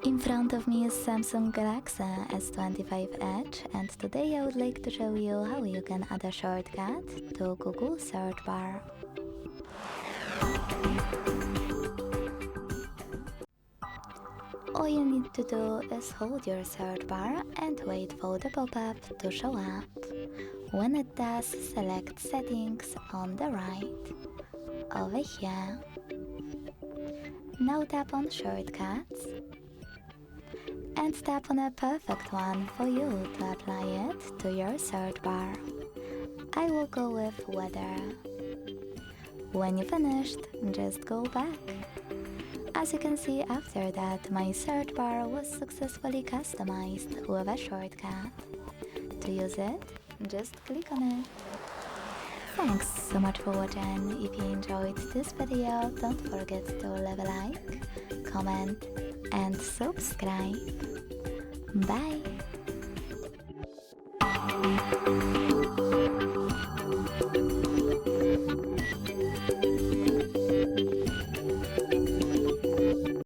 In front of me is Samsung Galaxy S25 Edge, and today I would like to show you how you can add a shortcut to Google search bar. All you need to do is hold your search bar and wait for the pop-up to show up. When it does, select Settings on the right, over here. Now tap on Shortcuts and tap on a perfect one for you to apply it to your search bar. I will go with Weather. When you finished, just go back. As you can see, after that, my search bar was successfully customized with a shortcut. To use it, just click on it. Thanks so much for watching. If you enjoyed this video, don't forget to leave a like, comment and subscribe. Bye!